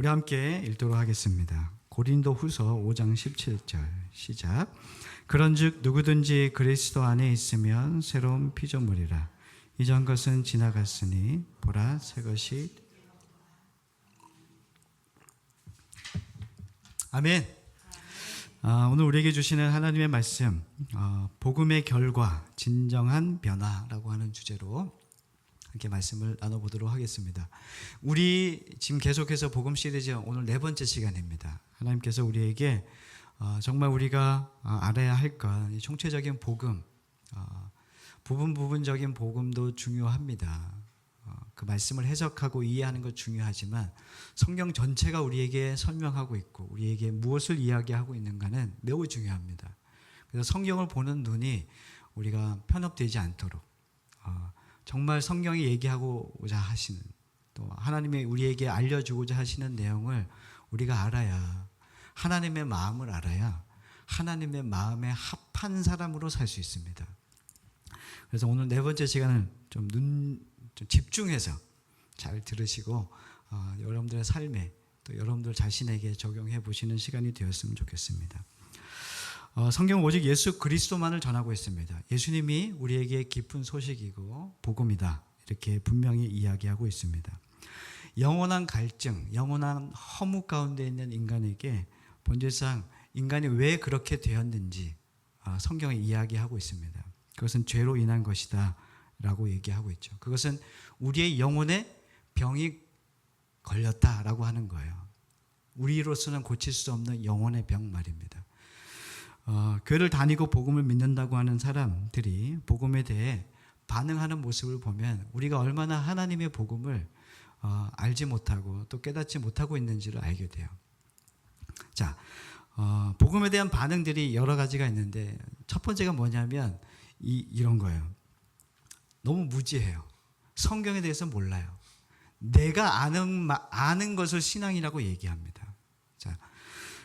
우리 함께 읽도록 하겠습니다. 고린도 후서 5장 17절 시작. 그런즉 누구든지 그리스도 안에 있으면 새로운 피조물이라. 이전 것은 지나갔으니 보라 새 것이. 아멘. 오늘 우리에게 주시는 하나님의 말씀, 복음의 결과, 진정한 변화라고 하는 주제로 함께 말씀을 나눠보도록 하겠습니다. 우리 지금 계속해서 복음 시리즈 오늘 4번째 시간입니다. 하나님께서 우리에게 정말 우리가 알아야 할 것, 총체적인 복음, 부분적인 복음도 중요합니다. 그 말씀을 해석하고 이해하는 것 중요하지만 성경 전체가 우리에게 설명하고 있고 우리에게 무엇을 이야기하고 있는가는 매우 중요합니다. 그래서 성경을 보는 눈이 우리가 편협되지 않도록 정말 성경이 얘기하고자 하시는, 또 하나님이 우리에게 알려주고자 하시는 내용을 우리가 알아야, 하나님의 마음을 알아야 하나님의 마음에 합한 사람으로 살 수 있습니다. 그래서 오늘 4번째 시간은 좀 집중해서 잘 들으시고 여러분들의 삶에 또 여러분들 자신에게 적용해 보시는 시간이 되었으면 좋겠습니다. 성경은 오직 예수 그리스도만을 전하고 있습니다. 예수님이 우리에게 기쁜 소식이고 복음이다, 이렇게 분명히 이야기하고 있습니다. 영원한 갈증, 영원한 허무 가운데 있는 인간에게 본질상 인간이 왜 그렇게 되었는지 성경이 이야기하고 있습니다. 그것은 죄로 인한 것이다 라고 얘기하고 있죠. 그것은 우리의 영혼에 병이 걸렸다라고 하는 거예요. 우리로서는 고칠 수 없는 영혼의 병 말입니다. 교회를 다니고 복음을 믿는다고 하는 사람들이 복음에 대해 반응하는 모습을 보면 우리가 얼마나 하나님의 복음을 알지 못하고 또 깨닫지 못하고 있는지를 알게 돼요. 자, 복음에 대한 반응들이 여러 가지가 있는데 첫 번째가 뭐냐면 이런 거예요. 너무 무지해요. 성경에 대해서 몰라요. 내가 아는 것을 신앙이라고 얘기합니다. 자,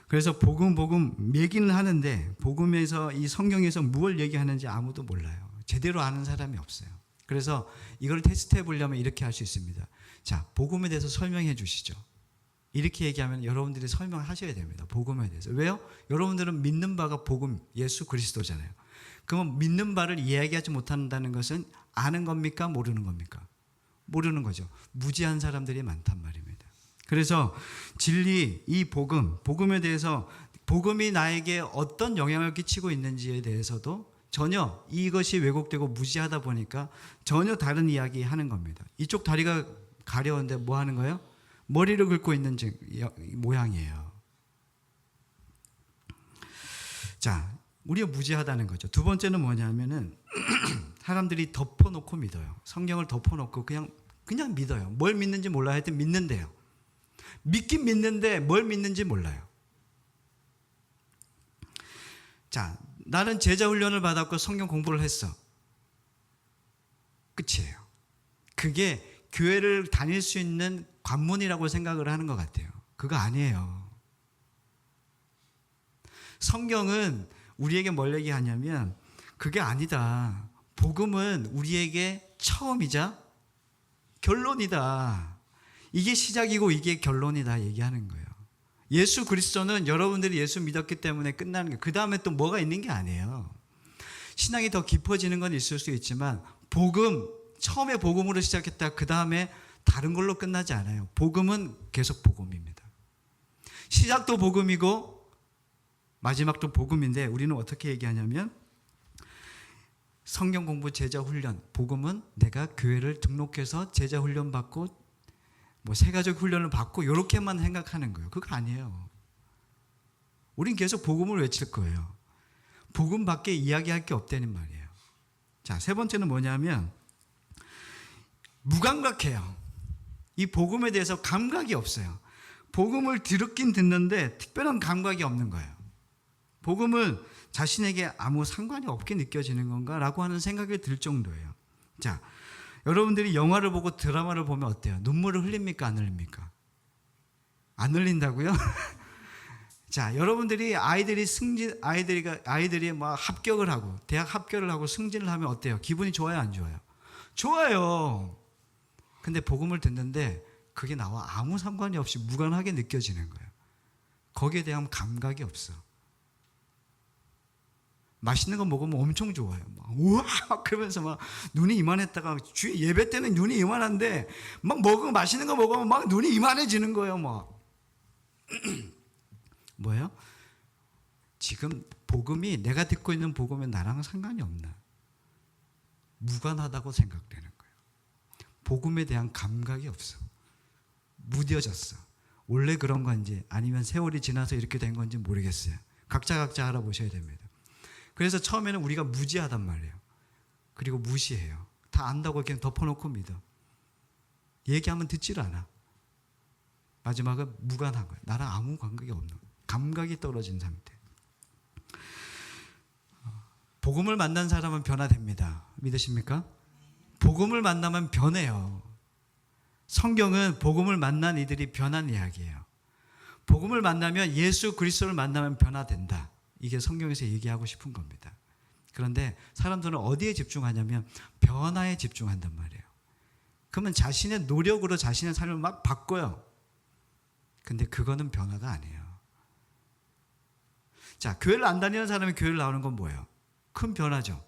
그래서 복음 얘기는 하는데 복음에서 이 성경에서 무엇을 얘기하는지 아무도 몰라요. 제대로 아는 사람이 없어요. 그래서 이걸 테스트해 보려면 이렇게 할 수 있습니다. 자, 복음에 대해서 설명해 주시죠. 이렇게 얘기하면 여러분들이 설명하셔야 됩니다. 복음에 대해서. 왜요? 여러분들은 믿는 바가 복음, 예수 그리스도잖아요. 그러면 믿는 바를 이야기하지 못한다는 것은 아는 겁니까? 모르는 겁니까? 모르는 거죠. 무지한 사람들이 많단 말입니다. 그래서 진리, 이 복음에 대해서 복음이 나에게 어떤 영향을 끼치고 있는지에 대해서도 전혀 이것이 왜곡되고 무지하다 보니까 전혀 다른 이야기 하는 겁니다. 이쪽 다리가 가려운데 뭐 하는 거예요? 머리를 긁고 있는 모양이에요. 자, 우리가 무지하다는 거죠. 두 번째는 뭐냐면은 사람들이 덮어놓고 믿어요. 성경을 덮어놓고 그냥 믿어요. 뭘 믿는지 몰라요. 하여튼 믿는데요. 믿긴 믿는데 뭘 믿는지 몰라요. 자, 나는 제자 훈련을 받았고 성경 공부를 했어. 끝이에요. 그게 교회를 다닐 수 있는 관문이라고 생각을 하는 것 같아요. 그거 아니에요. 성경은 우리에게 뭘 얘기하냐면 그게 아니다. 복음은 우리에게 처음이자 결론이다. 이게 시작이고 이게 결론이다 얘기하는 거예요. 예수 그리스도는 여러분들이 예수 믿었기 때문에 끝나는 거예요. 그 다음에 또 뭐가 있는 게 아니에요. 신앙이 더 깊어지는 건 있을 수 있지만 복음, 처음에 복음으로 시작했다 그 다음에 다른 걸로 끝나지 않아요. 복음은 계속 복음입니다. 시작도 복음이고 마지막도 복음인데 우리는 어떻게 얘기하냐면 성경 공부 제자 훈련, 복음은 내가 교회를 등록해서 제자 훈련 받고 세가족 훈련을 받고 이렇게만 생각하는 거예요. 그거 아니에요. 우린 계속 복음을 외칠 거예요. 복음 밖에 이야기할 게 없다는 말이에요. 자, 세 번째는 뭐냐면 무감각해요. 이 복음에 대해서 감각이 없어요. 복음을 듣긴 듣는데 특별한 감각이 없는 거예요. 복음은 자신에게 아무 상관이 없게 느껴지는 건가라고 하는 생각이 들 정도예요. 자, 여러분들이 영화를 보고 드라마를 보면 어때요? 눈물을 흘립니까? 안 흘립니까? 안 흘린다고요? 자, 여러분들이 아이들이 막 합격을 하고 대학 합격을 하고 승진을 하면 어때요? 기분이 좋아요, 안 좋아요? 좋아요. 근데 복음을 듣는데 그게 나와 아무 상관이 없이 무관하게 느껴지는 거예요. 거기에 대한 감각이 없어. 맛있는 거 먹으면 엄청 좋아요. 막 우와 그러면서 막 눈이 이만했다가 주일 예배 때는 눈이 이만한데 막 먹으면 맛있는 거 먹으면 막 눈이 이만해지는 거예요. 막 뭐예요? 지금 복음이 내가 듣고 있는 복음은 나랑 상관이 없나? 무관하다고 생각되는 거예요. 복음에 대한 감각이 없어. 무뎌졌어. 원래 그런 건지 아니면 세월이 지나서 이렇게 된 건지 모르겠어요. 각자 알아보셔야 됩니다. 그래서 처음에는 우리가 무지하단 말이에요. 그리고 무시해요. 다 안다고 그냥 덮어놓고 믿어. 얘기하면 듣질 않아. 마지막은 무관한 거예요. 나랑 아무 감각이 없는 거예요. 감각이 떨어진 상태. 복음을 만난 사람은 변화됩니다. 믿으십니까? 복음을 만나면 변해요. 성경은 복음을 만난 이들이 변한 이야기예요. 복음을 만나면 예수 그리스도를 만나면 변화된다. 이게 성경에서 얘기하고 싶은 겁니다. 그런데 사람들은 어디에 집중하냐면 변화에 집중한단 말이에요. 그러면 자신의 노력으로 자신의 삶을 막 바꿔요. 근데 그거는 변화가 아니에요. 자, 교회를 안 다니는 사람이 교회를 나오는 건 뭐예요? 큰 변화죠.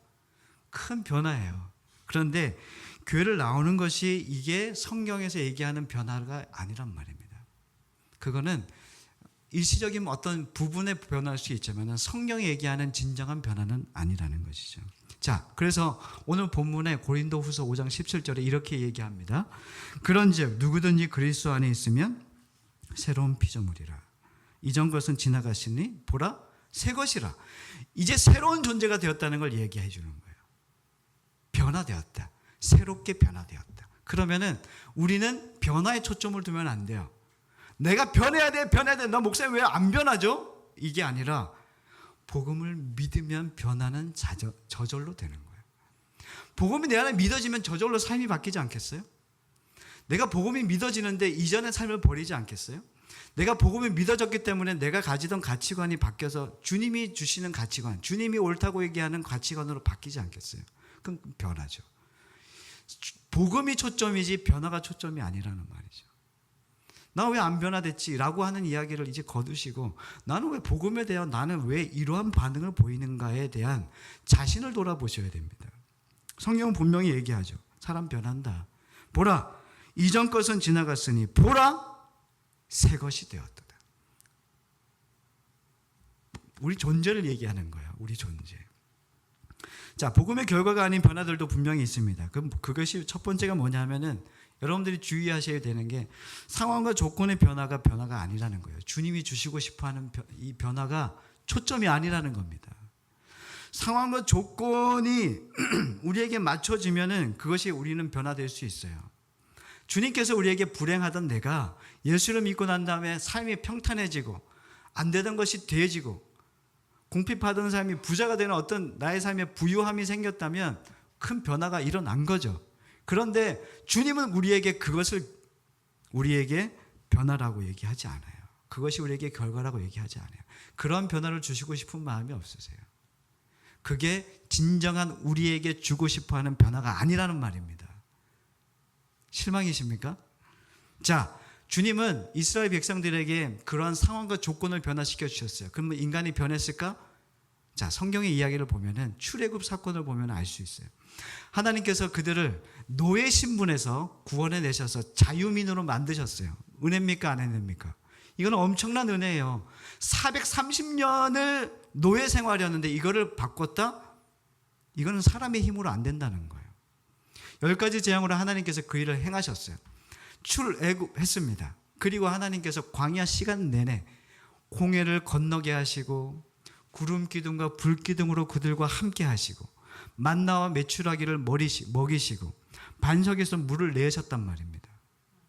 큰 변화예요. 그런데 교회를 나오는 것이 이게 성경에서 얘기하는 변화가 아니란 말입니다. 그거는 일시적인 어떤 부분에 변화할 수 있지만 성경이 얘기하는 진정한 변화는 아니라는 것이죠. 자, 그래서 오늘 본문에 고린도후서 5장 17절에 이렇게 얘기합니다. 그런즉 누구든지 그리스도 안에 있으면 새로운 피조물이라. 이전 것은 지나갔으니 보라 새 것이라. 이제 새로운 존재가 되었다는 걸 얘기해 주는 거예요. 변화되었다. 새롭게 변화되었다. 그러면은 우리는 변화에 초점을 두면 안 돼요. 내가 변해야 돼, 변해야 돼. 나 목사님 왜 안 변하죠? 이게 아니라 복음을 믿으면 변화는 저절로 되는 거예요. 복음이 내 안에 믿어지면 저절로 삶이 바뀌지 않겠어요? 내가 복음이 믿어지는데 이전의 삶을 버리지 않겠어요? 내가 복음이 믿어졌기 때문에 내가 가지던 가치관이 바뀌어서 주님이 주시는 가치관, 주님이 옳다고 얘기하는 가치관으로 바뀌지 않겠어요? 그럼 변하죠. 복음이 초점이지 변화가 초점이 아니라는 말이죠. 나 왜 안 변화됐지? 라고 하는 이야기를 이제 거두시고 나는 왜 복음에 대한 나는 왜 이러한 반응을 보이는가에 대한 자신을 돌아보셔야 됩니다. 성경은 분명히 얘기하죠. 사람 변한다. 보라, 이전 것은 지나갔으니 보라, 새 것이 되었다. 우리 존재를 얘기하는 거예요. 우리 존재. 자, 복음의 결과가 아닌 변화들도 분명히 있습니다. 그럼 그것이 첫 번째가 뭐냐면은 여러분들이 주의하셔야 되는 게 상황과 조건의 변화가 아니라는 거예요. 주님이 주시고 싶어하는 이 변화가 초점이 아니라는 겁니다. 상황과 조건이 우리에게 맞춰지면은 그것이 우리는 변화될 수 있어요. 주님께서 우리에게 불행하던 내가 예수를 믿고 난 다음에 삶이 평탄해지고 안 되던 것이 되어지고 궁핍하던 삶이 부자가 되는 어떤 나의 삶에 부유함이 생겼다면 큰 변화가 일어난 거죠. 그런데 주님은 우리에게 그것을 우리에게 변화라고 얘기하지 않아요. 그것이 우리에게 결과라고 얘기하지 않아요. 그런 변화를 주시고 싶은 마음이 없으세요. 그게 진정한 우리에게 주고 싶어하는 변화가 아니라는 말입니다. 실망이십니까? 자, 주님은 이스라엘 백성들에게 그러한 상황과 조건을 변화시켜 주셨어요. 그러면 인간이 변했을까? 자, 성경의 이야기를 보면은 출애굽 사건을 보면 알 수 있어요. 하나님께서 그들을 노예 신분에서 구원해 내셔서 자유민으로 만드셨어요. 은혜입니까? 안 은혜입니까? 이건 엄청난 은혜예요. 430년을 노예 생활이었는데 이거를 바꿨다? 이거는 사람의 힘으로 안 된다는 거예요. 10가지 재앙으로 하나님께서 그 일을 행하셨어요. 출애굽했습니다. 그리고 하나님께서 광야 시간 내내 홍해를 건너게 하시고 구름 기둥과 불 기둥으로 그들과 함께 하시고 만나와 메추라기를 먹이시고 반석에서 물을 내셨단 말입니다.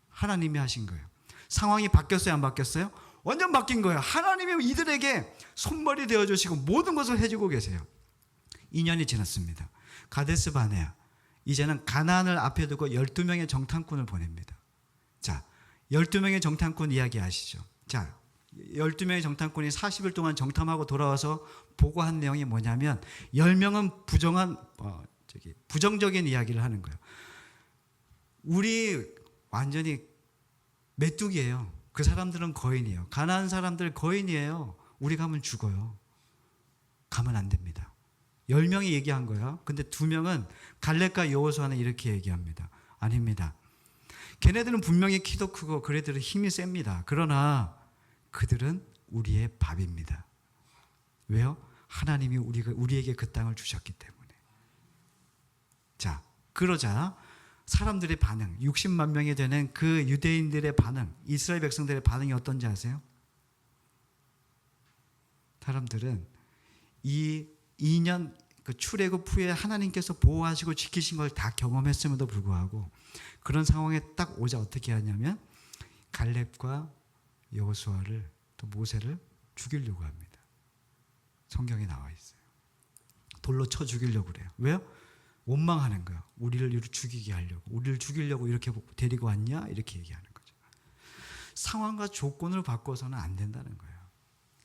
하나님이 하신 거예요. 상황이 바뀌었어요? 안 바뀌었어요? 완전 바뀐 거예요. 하나님이 이들에게 손머리 되어주시고 모든 것을 해주고 계세요. 2년이 지났습니다. 가데스 바네아, 이제는 가나안을 앞에 두고 12명의 정탐꾼을 보냅니다. 자, 12명의 정탐꾼 이야기 아시죠? 자, 12명의 정탐꾼이 40일 동안 정탐하고 돌아와서 보고한 내용이 뭐냐면 10명은 부정적인 이야기를 하는 거예요. 우리 완전히 메뚜기예요. 그 사람들은 거인이에요. 가나안 사람들 거인이에요. 우리 가면 죽어요. 가면 안 됩니다. 10명이 얘기한 거예요. 근데 2명은 갈렙과 여호수아는 이렇게 얘기합니다. 아닙니다. 걔네들은 분명히 키도 크고 그네들은 힘이 셉니다. 그러나 그들은 우리의 밥입니다. 왜요? 하나님이 우리에게 그 땅을 주셨기 때문에. 자, 그러자 사람들의 반응, 60만 명이 되는 그 유대인들의 반응, 이스라엘 백성들의 반응이 어떤지 아세요? 사람들은 이 2년 그 출애굽 후에 하나님께서 보호하시고 지키신 걸 다 경험했음에도 불구하고 그런 상황에 딱 오자 어떻게 하냐면 갈렙과 여호수아를 또 모세를 죽이려고 합니다. 성경에 나와 있어요. 돌로 쳐 죽이려고 그래요. 왜요? 원망하는 거예요. 우리를 죽이게 하려고. 우리를 죽이려고 이렇게 데리고 왔냐? 이렇게 얘기하는 거죠. 상황과 조건을 바꿔서는 안 된다는 거예요.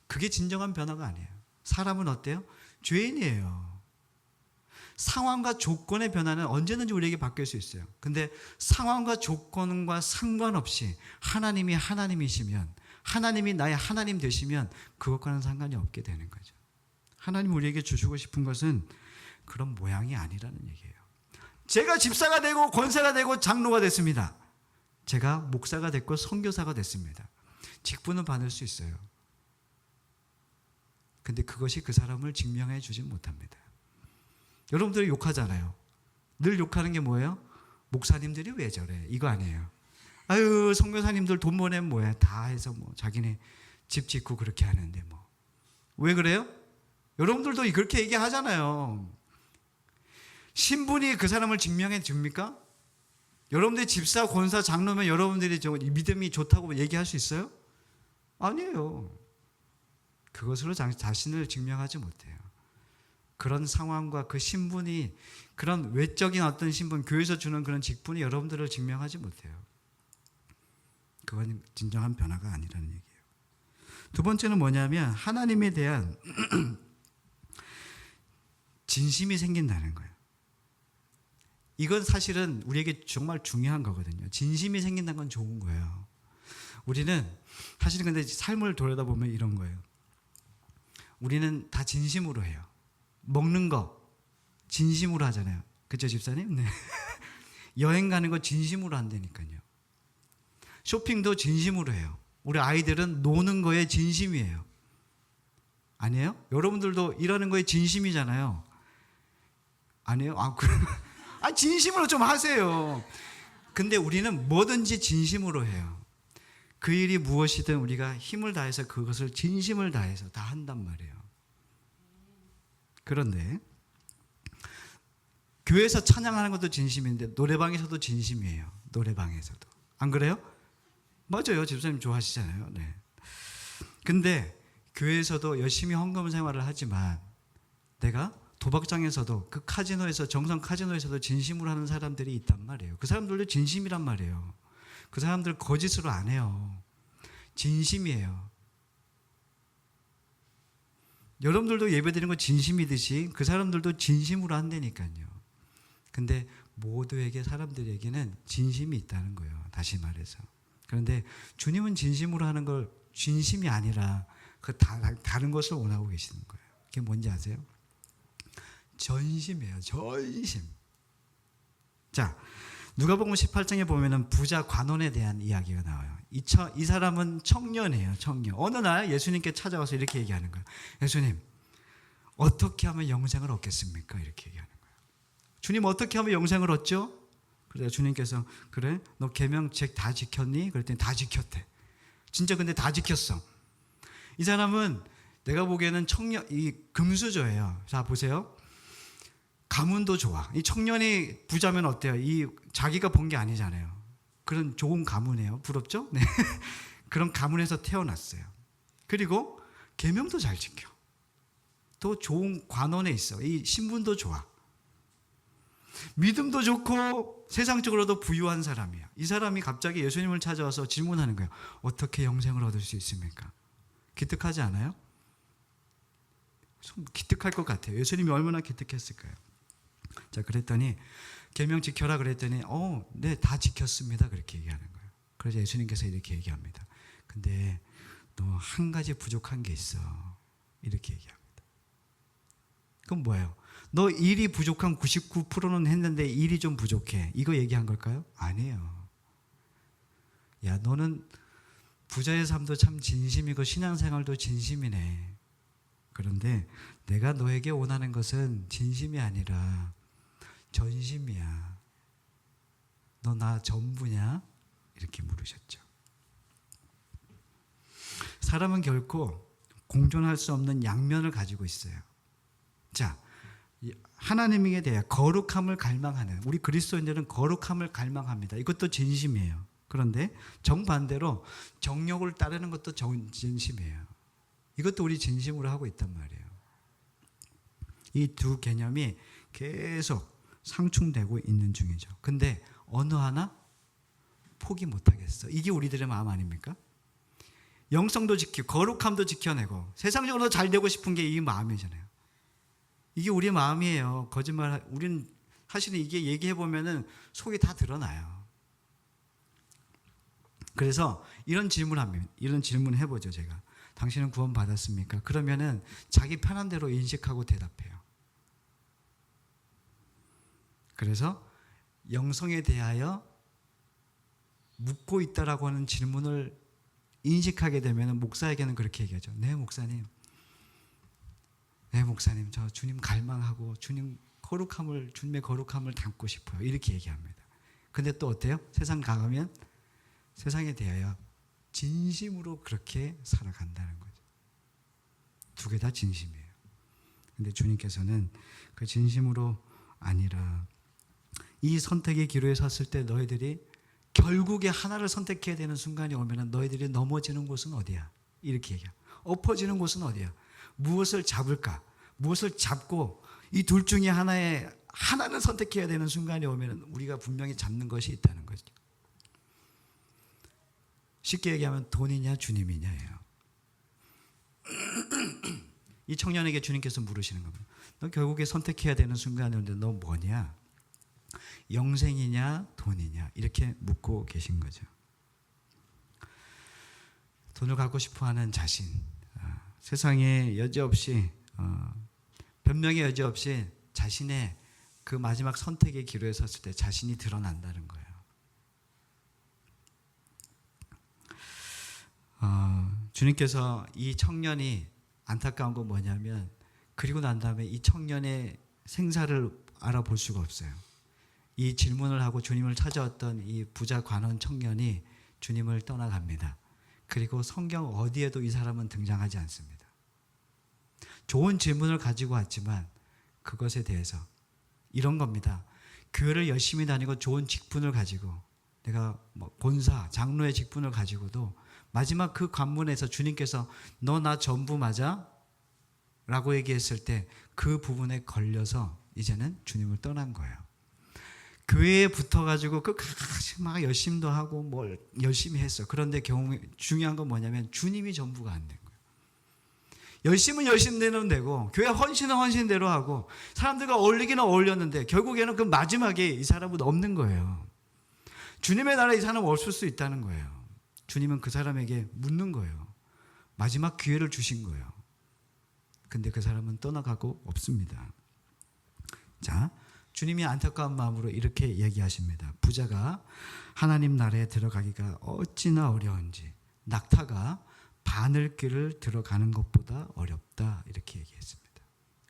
그게 진정한 변화가 아니에요. 사람은 어때요? 죄인이에요. 상황과 조건의 변화는 언제든지 우리에게 바뀔 수 있어요. 근데 상황과 조건과 상관없이 하나님이 하나님이시면, 하나님이 나의 하나님 되시면 그것과는 상관이 없게 되는 거죠. 하나님 우리에게 주시고 싶은 것은 그런 모양이 아니라는 얘기예요. 제가 집사가 되고 권사가 되고 장로가 됐습니다. 제가 목사가 됐고 선교사가 됐습니다. 직분은 받을 수 있어요. 근데 그것이 그 사람을 증명해 주지 못합니다. 여러분들이 욕하잖아요. 늘 욕하는 게 뭐예요? 목사님들이 왜 저래? 이거 아니에요. 아유, 선교사님들 돈 보내면 뭐야? 다 해서 뭐 자기네 집 짓고 그렇게 하는데 뭐. 왜 그래요? 여러분들도 그렇게 얘기하잖아요. 신분이 그 사람을 증명해 줍니까? 여러분들이 집사, 권사, 장로면 여러분들이 믿음이 좋다고 얘기할 수 있어요? 아니에요. 그것으로 자신을 증명하지 못해요. 그런 상황과 그 신분이, 그런 외적인 어떤 신분, 교회에서 주는 그런 직분이 여러분들을 증명하지 못해요. 그건 진정한 변화가 아니라는 얘기예요. 두 번째는 뭐냐면 하나님에 대한 진심이 생긴다는 거예요. 이건 사실은 우리에게 정말 중요한 거거든요. 진심이 생긴다는 건 좋은 거예요. 우리는 사실은 근데 삶을 돌아다보면 이런 거예요. 우리는 다 진심으로 해요. 먹는 거 진심으로 하잖아요. 그렇죠, 집사님? 네. 여행 가는 거 진심으로 한다니까요. 쇼핑도 진심으로 해요. 우리 아이들은 노는 거에 진심이에요. 아니에요? 여러분들도 일하는 거에 진심이잖아요. 아니에요? 진심으로 좀 하세요. 근데 우리는 뭐든지 진심으로 해요. 그 일이 무엇이든 우리가 힘을 다해서 그것을 진심을 다해서 다 한단 말이에요. 그런데 교회에서 찬양하는 것도 진심인데 노래방에서도 진심이에요. 노래방에서도. 안 그래요? 맞아요. 집사님 좋아하시잖아요. 네. 근데 교회에서도 열심히 헌금 생활을 하지만 내가 도박장에서도 그 카지노에서, 정성 카지노에서도 진심으로 하는 사람들이 있단 말이에요. 그 사람들도 진심이란 말이에요. 그 사람들 거짓으로 안 해요. 진심이에요. 여러분들도 예배드리는 거 진심이듯이 그 사람들도 진심으로 한다니까요. 근데 모두에게, 사람들에게는 진심이 있다는 거예요. 다시 말해서. 그런데 주님은 진심으로 하는 걸 진심이 아니라 그 다른 것을 원하고 계시는 거예요. 그게 뭔지 아세요? 전심이에요. 전심. 자, 누가복음 18장에 보면은 부자 관원에 대한 이야기가 나와요. 이 사람은 청년이에요. 청년. 어느 날 예수님께 찾아와서 이렇게 얘기하는 거예요. 예수님, 어떻게 하면 영생을 얻겠습니까? 이렇게 얘기하는 거예요. 주님, 어떻게 하면 영생을 얻죠? 그래서 주님께서, 그래? 너 계명책 다 지켰니? 그랬더니 다 지켰대. 진짜 근데 다 지켰어. 이 사람은 내가 보기에는 이 금수저예요. 자, 보세요. 가문도 좋아. 이 청년이 부자면 어때요? 자기가 번 게 아니잖아요. 그런 좋은 가문이에요. 부럽죠? 네. 그런 가문에서 태어났어요. 그리고 계명도 잘 지켜. 또 좋은 관원에 있어. 이 신분도 좋아. 믿음도 좋고 세상적으로도 부유한 사람이야. 이 사람이 갑자기 예수님을 찾아와서 질문하는 거예요. 어떻게 영생을 얻을 수 있습니까? 기특하지 않아요? 좀 기특할 것 같아요. 예수님이 얼마나 기특했을까요? 자, 그랬더니 계명 지켜라 그랬더니 네, 다 지켰습니다. 그렇게 얘기하는 거예요. 그래서 예수님께서 이렇게 얘기합니다. 근데 너 한 가지 부족한 게 있어. 이렇게 얘기합니다. 그럼 뭐예요? 너 일이 부족한 99%는 했는데 일이 좀 부족해. 이거 얘기한 걸까요? 아니에요. 야, 너는 부자의 삶도 참 진심이고 신앙생활도 진심이네. 그런데 내가 너에게 원하는 것은 진심이 아니라 전심이야. 너 나 전부냐? 이렇게 물으셨죠. 사람은 결코 공존할 수 없는 양면을 가지고 있어요. 자, 하나님에 대해 거룩함을 갈망하는, 우리 그리스도인들은 거룩함을 갈망합니다. 이것도 진심이에요. 그런데 정반대로 정욕을 따르는 것도 진심이에요. 이것도 우리 진심으로 하고 있단 말이에요. 이 두 개념이 계속 상충되고 있는 중이죠. 근데 어느 하나 포기 못하겠어. 이게 우리들의 마음 아닙니까? 영성도 지키고 거룩함도 지켜내고 세상적으로 잘 되고 싶은 게 이 마음이잖아요. 이게 우리의 마음이에요. 거짓말, 우린 사실은 이게 얘기해 보면은 속이 다 드러나요. 그래서 이런 질문합니다. 이런 질문 해보죠, 제가. 당신은 구원 받았습니까? 그러면은 자기 편한 대로 인식하고 대답해요. 그래서 영성에 대하여 묻고 있다라고 하는 질문을 인식하게 되면 목사에게는 그렇게 얘기하죠. 네, 목사님, 저 주님 갈망하고 주님의 거룩함을 담고 싶어요. 이렇게 얘기합니다. 근데 또 어때요? 세상 가면 세상에 대하여 진심으로 그렇게 살아간다는 거죠. 두 개 다 진심이에요. 근데 주님께서는 그 진심으로 아니라 이 선택의 기로에 섰을 때 너희들이 결국에 하나를 선택해야 되는 순간이 오면 너희들이 넘어지는 곳은 어디야? 이렇게 얘기해요. 엎어지는 곳은 어디야? 무엇을 잡을까? 무엇을 잡고 이 둘 중에 하나는 선택해야 되는 순간이 오면 우리가 분명히 잡는 것이 있다는 거죠. 쉽게 얘기하면 돈이냐 주님이냐예요. 이 청년에게 주님께서 물으시는 겁니다. 너 결국에 선택해야 되는 순간이 오는데 너 뭐냐? 영생이냐 돈이냐 이렇게 묻고 계신 거죠. 돈을 갖고 싶어하는 자신, 세상에 여지없이 변명의 여지 없이 자신의 그 마지막 선택의 기로에 섰을 때 자신이 드러난다는 거예요. 주님께서 이 청년이 안타까운 건 뭐냐면 그리고 난 다음에 이 청년의 생사를 알아볼 수가 없어요. 이 질문을 하고 주님을 찾아왔던 이 부자 관원 청년이 주님을 떠나갑니다. 그리고 성경 어디에도 이 사람은 등장하지 않습니다. 좋은 질문을 가지고 왔지만 그것에 대해서 이런 겁니다. 교회를 열심히 다니고 좋은 직분을 가지고 내가 권사, 장로의 직분을 가지고도 마지막 그 관문에서 주님께서 너 나 전부 맞아? 라고 얘기했을 때 그 부분에 걸려서 이제는 주님을 떠난 거예요. 교회에 붙어가지고 끝까지 막 열심도 하고 뭘 열심히 했어. 그런데 중요한 건 뭐냐면 주님이 전부가 안 된 거예요. 열심은 열심대로 되고 교회 헌신은 헌신대로 하고 사람들과 어울리기는 어울렸는데 결국에는 그 마지막에 이 사람은 없는 거예요. 주님의 나라에 이 사람은 없을 수 있다는 거예요. 주님은 그 사람에게 묻는 거예요. 마지막 기회를 주신 거예요. 근데 그 사람은 떠나가고 없습니다. 자, 주님이 안타까운 마음으로 이렇게 얘기하십니다. 부자가 하나님 나라에 들어가기가 어찌나 어려운지 낙타가 바늘길을 들어가는 것보다 어렵다 이렇게 얘기했습니다.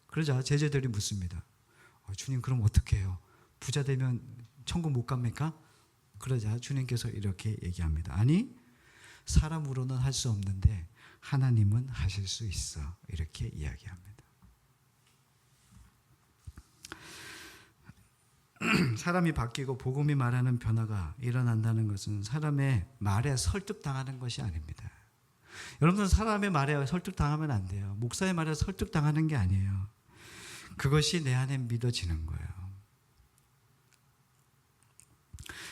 그러자 제자들이 묻습니다. 주님 그럼 어떻게 해요? 부자 되면 천국 못 갑니까? 그러자 주님께서 이렇게 얘기합니다. 아니 사람으로는 할 수 없는데 하나님은 하실 수 있어 이렇게 이야기합니다. 사람이 바뀌고 복음이 말하는 변화가 일어난다는 것은 사람의 말에 설득당하는 것이 아닙니다. 여러분들 사람의 말에 설득당하면 안 돼요. 목사의 말에 설득당하는 게 아니에요. 그것이 내 안에 믿어지는 거예요.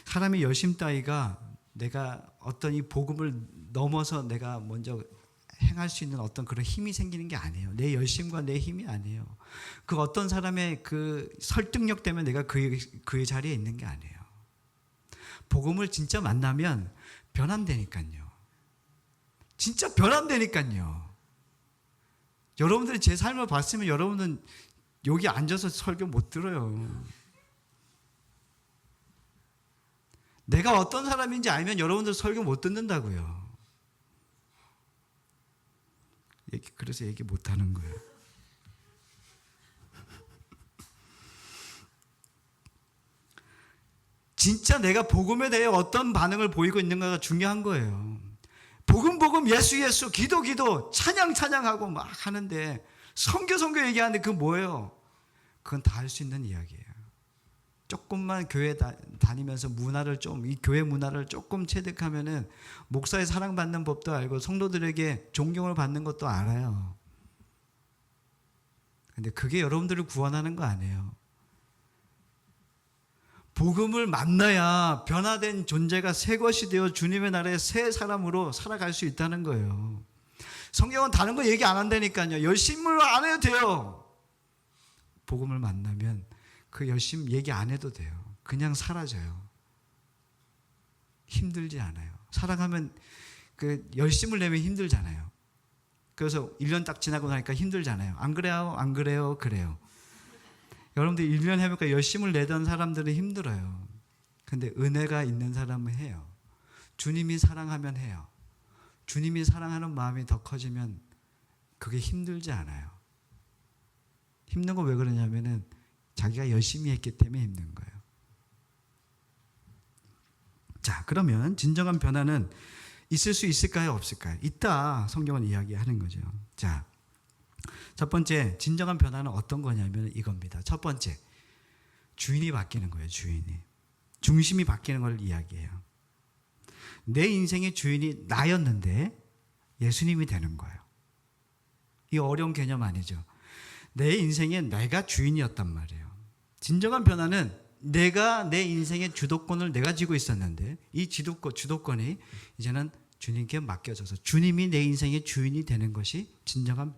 사람의 열심 따위가 내가 어떤 이 복음을 넘어서 내가 먼저 행할 수 있는 어떤 그런 힘이 생기는 게 아니에요. 내 열심과 내 힘이 아니에요. 그 어떤 사람의 그 설득력 때문에 내가 그의 자리에 있는 게 아니에요. 복음을 진짜 만나면 변한다니까요. 진짜 변한다니까요. 여러분들이 제 삶을 봤으면 여러분은 여기 앉아서 설교 못 들어요. 내가 어떤 사람인지 알면 여러분들 설교 못 듣는다고요. 그래서 얘기 못 하는 거예요. 진짜 내가 복음에 대해 어떤 반응을 보이고 있는가가 중요한 거예요. 복음 예수 기도 찬양하고 막 하는데 선교 얘기하는데 그건 뭐예요? 그건 다 할 수 있는 이야기예요. 조금만 교회 다니면서 이 교회 문화를 조금 체득하면은 목사의 사랑받는 법도 알고 성도들에게 존경을 받는 것도 알아요. 근데 그게 여러분들을 구원하는 거 아니에요. 복음을 만나야 변화된 존재가 새 것이 되어 주님의 나라의 새 사람으로 살아갈 수 있다는 거예요. 성경은 다른 거 얘기 안 한다니까요. 열심을 안 해도 돼요. 복음을 만나면 그 열심 얘기 안 해도 돼요. 그냥 사라져요. 힘들지 않아요. 살아가면 그 열심을 내면 힘들잖아요. 그래서 1년 딱 지나고 나니까 힘들잖아요. 안 그래요? 안 그래요? 그래요. 여러분들 1년 해보니까 열심을 내던 사람들은 힘들어요. 근데 은혜가 있는 사람은 해요. 주님이 사랑하면 해요. 주님이 사랑하는 마음이 더 커지면 그게 힘들지 않아요. 힘든 거 왜 그러냐면은 자기가 열심히 했기 때문에 힘든 거예요. 자, 그러면 진정한 변화는 있을 수 있을까요? 없을까요? 있다. 성경은 이야기하는 거죠. 자, 첫 번째 진정한 변화는 어떤 거냐면 이겁니다. 첫 번째, 주인이 바뀌는 거예요. 주인이. 중심이 바뀌는 걸 이야기해요. 내 인생의 주인이 나였는데 예수님이 되는 거예요. 이 어려운 개념 아니죠. 내 인생에 내가 주인이었단 말이에요. 진정한 변화는 내가 내 인생의 주도권을 내가 쥐고 있었는데 이 주도권이 이제는 주님께 맡겨져서 주님이 내 인생의 주인이 되는 것이 진정한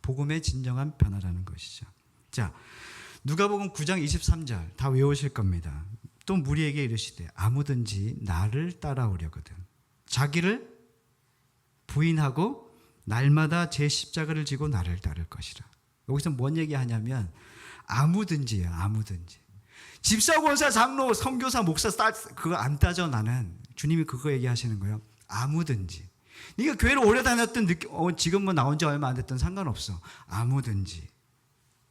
복음의 진정한 변화라는 것이죠. 자, 누가복음 9장 23절 다 외우실 겁니다. 또 무리에게 이르시되 아무든지 나를 따라오려거든 자기를 부인하고 날마다 제 십자가를 지고 나를 따를 것이라. 여기서 뭔 얘기하냐면 아무든지예요. 아무든지. 집사, 권사, 장로, 선교사, 목사 그거 안 따져. 나는 주님이 그거 얘기하시는 거예요. 아무든지. 네가 교회를 오래 다녔던 지금 뭐 나온 지 얼마 안 됐던 상관없어. 아무든지.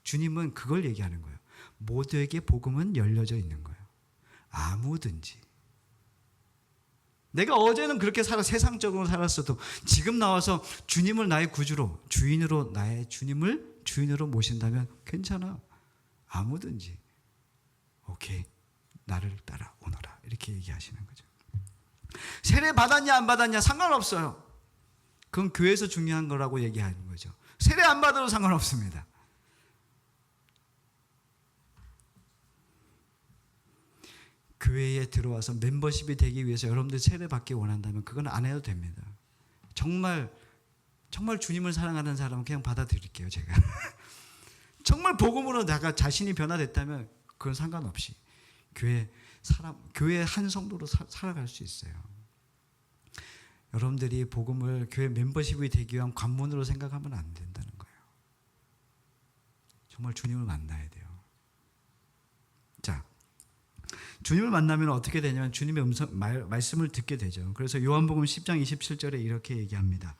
주님은 그걸 얘기하는 거예요. 모두에게 복음은 열려져 있는 거예요. 아무든지. 내가 어제는 그렇게 세상적으로 살았어도 지금 나와서 주님을 나의 구주로, 주인으로 나의 주님을 주인으로 모신다면 괜찮아. 아무든지. 오케이. 나를 따라오너라. 이렇게 얘기하시는 거죠. 세례 받았냐 안 받았냐 상관없어요. 그건 교회에서 중요한 거라고 얘기하는 거죠. 세례 안 받아도 상관없습니다. 교회에 들어와서 멤버십이 되기 위해서 여러분들 세례 받기 원한다면 그건 안 해도 됩니다. 정말 주님을 사랑하는 사람은 그냥 받아들일게요, 제가. 정말 복음으로 내가 자신이 변화됐다면 그건 상관없이 교회 한 성도로 살아갈 수 있어요. 여러분들이 복음을 교회 멤버십이 되기 위한 관문으로 생각하면 안 된다는 거예요. 정말 주님을 만나야 돼요. 자, 주님을 만나면 어떻게 되냐면 주님의 말씀을 듣게 되죠. 그래서 요한복음 10장 27절에 이렇게 얘기합니다.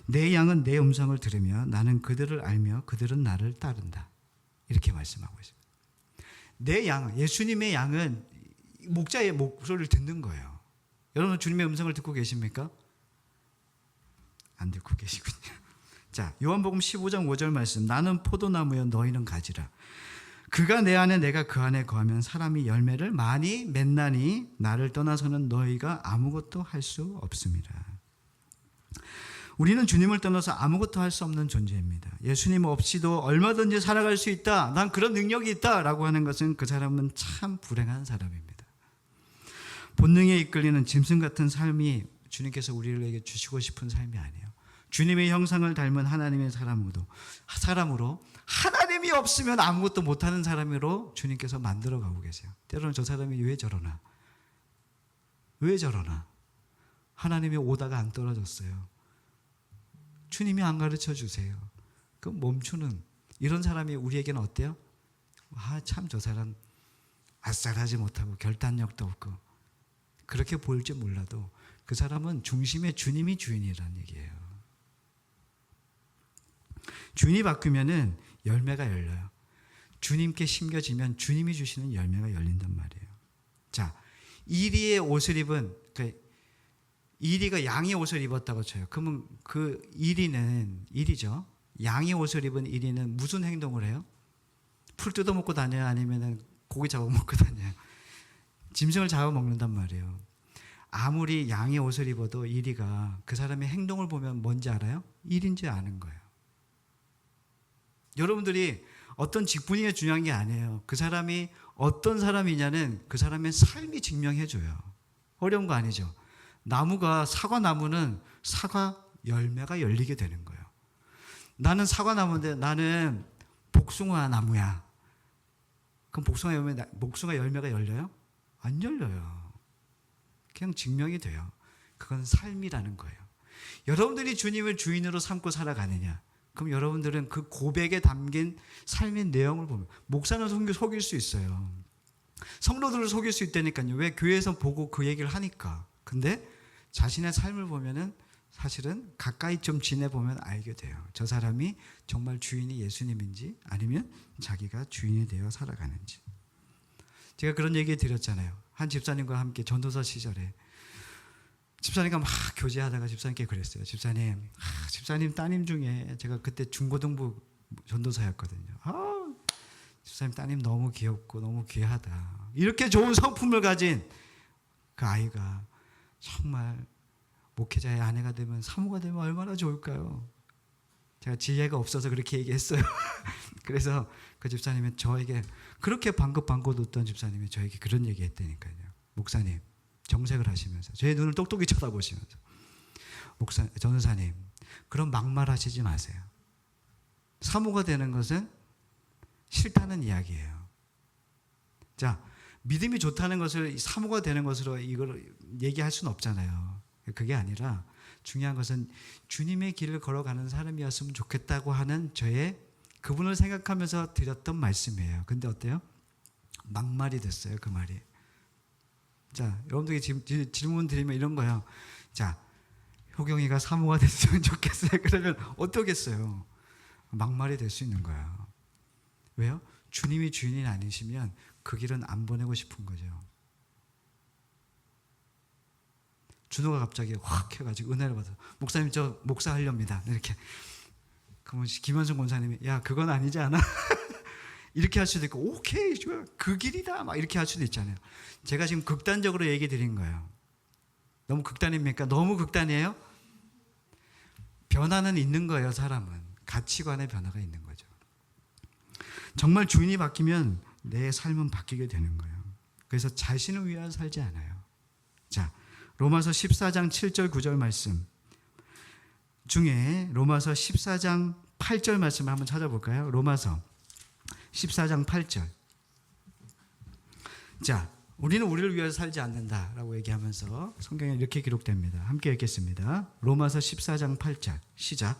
내 양은 내 음성을 들으며 나는 그들을 알며 그들은 나를 따른다. 이렇게 말씀하고 있습니다. 내 양, 예수님의 양은 목자의 목소리를 듣는 거예요. 여러분 주님의 음성을 듣고 계십니까? 안 듣고 계시군요. 자, 요한복음 15장 5절 말씀. 나는 포도나무여 너희는 가지라. 그가 내 안에 내가 그 안에 거하면 사람이 열매를 많이 맺나니 나를 떠나서는 너희가 아무것도 할 수 없습니다. 우리는 주님을 떠나서 아무것도 할 수 없는 존재입니다. 예수님 없이도 얼마든지 살아갈 수 있다. 난 그런 능력이 있다. 라고 하는 것은 그 사람은 참 불행한 사람입니다. 본능에 이끌리는 짐승 같은 삶이 주님께서 우리에게 주시고 싶은 삶이 아니에요. 주님의 형상을 닮은 하나님의 사람으로 하나님이 없으면 아무것도 못하는 사람으로 주님께서 만들어 가고 계세요. 때로는 저 사람이 왜 저러나? 왜 저러나? 하나님이 오다가 안 떨어졌어요. 주님이 안 가르쳐 주세요. 그럼 멈추는 이런 사람이 우리에게는 어때요? 참 저 사람 아싸하지 못하고 결단력도 없고 그렇게 보일지 몰라도 그 사람은 중심에 주님이 주인이라는 얘기예요. 주인이 바뀌면은 열매가 열려요. 주님께 심겨지면 주님이 주시는 열매가 열린단 말이에요. 자, 이리의 옷을 입은 이리가 양의 옷을 입었다고 쳐요. 그러면 그 이리죠. 양의 옷을 입은 이리는 무슨 행동을 해요? 풀 뜯어먹고 다녀요? 아니면 고기 잡아먹고 다녀요? 짐승을 잡아먹는단 말이에요. 아무리 양의 옷을 입어도 이리가 그 사람의 행동을 보면 뭔지 알아요? 일인지 아는 거예요. 여러분들이 어떤 직분이 중요한 게 아니에요. 그 사람이 어떤 사람이냐는 그 사람의 삶이 증명해줘요. 어려운 거 아니죠. 사과나무는 사과 열매가 열리게 되는 거예요. 나는 사과나무인데 나는 복숭아 나무야. 그럼 복숭아 열매가 열려요? 안 열려요. 그냥 증명이 돼요. 그건 삶이라는 거예요. 여러분들이 주님을 주인으로 삼고 살아가느냐? 그럼 여러분들은 그 고백에 담긴 삶의 내용을 보면 목사는 속일 수 있어요. 성도들을 속일 수 있다니까요. 왜? 교회에서 보고 그 얘기를 하니까. 근데 자신의 삶을 보면은 사실은 가까이 좀 지내보면 알게 돼요. 저 사람이 정말 주인이 예수님인지 아니면 자기가 주인이 되어 살아가는지. 제가 그런 얘기 드렸잖아요. 한 집사님과 함께 전도사 시절에 집사님과 막 교제하다가 집사님께 그랬어요. 집사님 따님 중에 제가 그때 중고등부 전도사였거든요. 집사님 따님 너무 귀엽고 너무 귀하다. 이렇게 좋은 성품을 가진 그 아이가 정말 목회자의 아내가 되면 사모가 되면 얼마나 좋을까요? 제가 지혜가 없어서 그렇게 얘기했어요. 그래서 그 집사님이 저에게 그렇게 방긋방긋 웃던 집사님이 저에게 그런 얘기 했다니까요. 목사님 정색을 하시면서 제 눈을 똑똑히 쳐다보시면서 전도사님 그런 막말하시지 마세요. 사모가 되는 것은 싫다는 이야기예요. 자, 믿음이 좋다는 것을 사모가 되는 것으로 이걸 얘기할 수는 없잖아요. 그게 아니라 중요한 것은 주님의 길을 걸어가는 사람이었으면 좋겠다고 하는 저의 그분을 생각하면서 드렸던 말씀이에요. 근데 어때요? 막말이 됐어요, 그 말이. 자, 여러분들이 지금 질문 드리면 이런 거예요. 자, 효경이가 사모가 됐으면 좋겠어요. 그러면 어떠겠어요? 막말이 될 수 있는 거예요. 왜요? 주님이 주인이 아니시면 그 길은 안 보내고 싶은 거죠. 준호가 갑자기 확 해가지고 은혜를 받아서 목사님 저 목사 하렵니다. 이렇게. 그러면 김현성 권사님이 야 그건 아니지 않아? 이렇게 할 수도 있고 오케이 좋아 그 길이다 막 이렇게 할 수도 있잖아요. 제가 지금 극단적으로 얘기 드린 거예요. 너무 극단입니까? 너무 극단이에요? 변화는 있는 거예요. 사람은 가치관의 변화가 있는 거죠. 정말 주인이 바뀌면 내 삶은 바뀌게 되는 거예요. 그래서 자신을 위하여 살지 않아요. 자, 로마서 14장 7절 9절 말씀 중에 로마서 14장 8절 말씀을 한번 찾아볼까요? 로마서 14장 8절. 자, 우리는 우리를 위해서 살지 않는다라고 얘기하면서 성경에 이렇게 기록됩니다. 함께 읽겠습니다. 로마서 14장 8절 시작.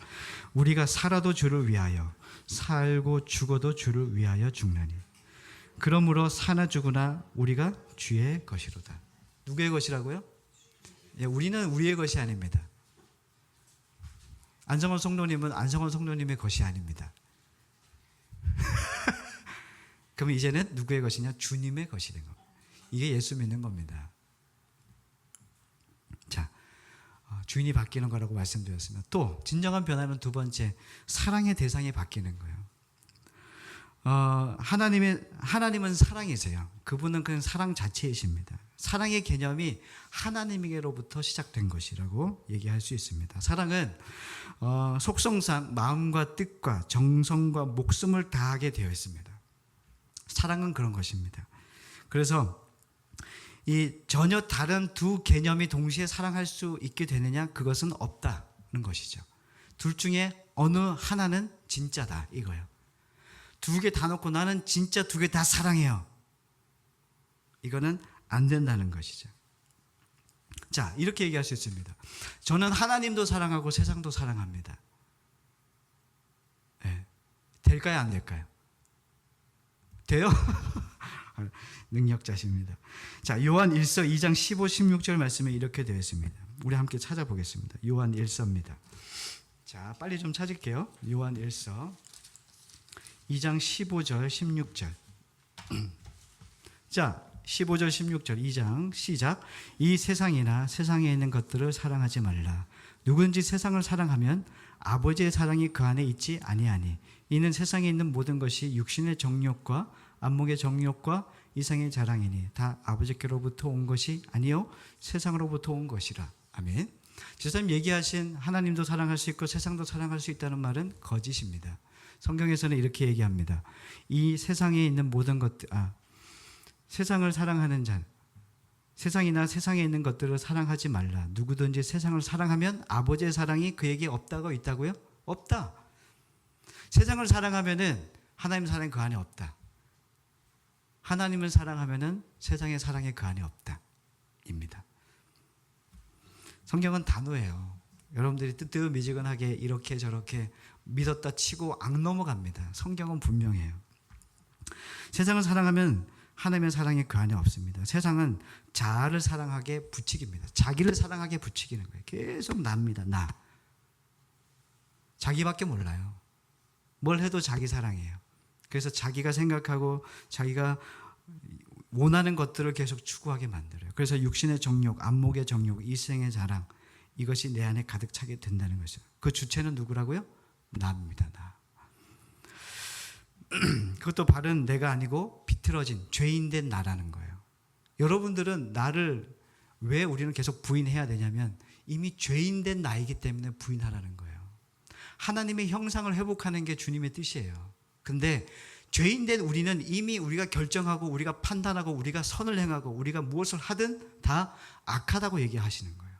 우리가 살아도 주를 위하여 살고 죽어도 주를 위하여 죽나니 그러므로 사나 죽으나 우리가 주의 것이로다. 누구의 것이라고요? 예, 우리는 우리의 것이 아닙니다. 안성원 성도님은 안성원 성도님의 것이 아닙니다. 그럼 이제는 누구의 것이냐? 주님의 것이 된 겁니다. 이게 예수 믿는 겁니다. 자, 주인이 바뀌는 거라고 말씀드렸으면 또 진정한 변화는 두 번째, 사랑의 대상이 바뀌는 거예요. 하나님은 사랑이세요. 그분은 그냥 사랑 자체이십니다. 사랑의 개념이 하나님에게로부터 시작된 것이라고 얘기할 수 있습니다. 사랑은 속성상 마음과 뜻과 정성과 목숨을 다하게 되어 있습니다. 사랑은 그런 것입니다. 그래서 이 전혀 다른 두 개념이 동시에 사랑할 수 있게 되느냐? 그것은 없다는 것이죠. 둘 중에 어느 하나는 진짜다 이거예요. 두 개 다 놓고 나는 진짜 두 개 다 사랑해요. 이거는 안 된다는 것이죠. 자, 이렇게 얘기할 수 있습니다. 저는 하나님도 사랑하고 세상도 사랑합니다. 네. 될까요? 안 될까요? 돼요? 능력자십니다. 자, 요한 1서 2장 15, 16절 말씀에 이렇게 되어 있습니다. 우리 함께 찾아보겠습니다. 요한 1서입니다. 자, 빨리 좀 찾을게요. 요한 1서 2장 15절, 16절. 자, 15절, 16절 2장 시작. 이 세상이나 세상에 있는 것들을 사랑하지 말라. 누구든지 세상을 사랑하면 아버지의 사랑이 그 안에 있지 아니하니. 이는 세상에 있는 모든 것이 육신의 정욕과 안목의 정욕과 이상의 자랑이니 다 아버지께로부터 온 것이 아니요 세상으로부터 온 것이라. 아멘. 제사님 얘기하신 하나님도 사랑할 수 있고 세상도 사랑할 수 있다는 말은 거짓입니다. 성경에서는 이렇게 얘기합니다. 이 세상에 있는 모든 것들, 세상을 사랑하는 자, 세상이나 세상에 있는 것들을 사랑하지 말라. 누구든지 세상을 사랑하면 아버지의 사랑이 그에게 없다고 있다고요? 없다. 세상을 사랑하면은 하나님 사랑이 그 안에 없다. 하나님을 사랑하면은 세상의 사랑이 그 안에 없다. 입니다. 성경은 단호해요. 여러분들이 뜨뜻미지근하게 이렇게 저렇게 믿었다 치고 악 넘어갑니다. 성경은 분명해요. 세상을 사랑하면 하나님의 사랑이 그 안에 없습니다. 세상은 자아를 사랑하게 부추깁니다. 자기를 사랑하게 부추기는 거예요. 계속 납니다. 나. 자기밖에 몰라요. 뭘 해도 자기 사랑이에요. 그래서 자기가 생각하고 자기가 원하는 것들을 계속 추구하게 만들어요. 그래서 육신의 정욕, 안목의 정욕, 이생의 자랑, 이것이 내 안에 가득 차게 된다는 것이죠. 그 주체는 누구라고요? 나입니다. 나. 그것도 바른 내가 아니고 비틀어진 죄인된 나라는 거예요. 여러분들은 나를 왜 우리는 계속 부인해야 되냐면 이미 죄인된 나이기 때문에 부인하라는 거예요. 하나님의 형상을 회복하는 게 주님의 뜻이에요. 근데 죄인된 우리는 이미 우리가 결정하고 우리가 판단하고 우리가 선을 행하고 우리가 무엇을 하든 다 악하다고 얘기하시는 거예요.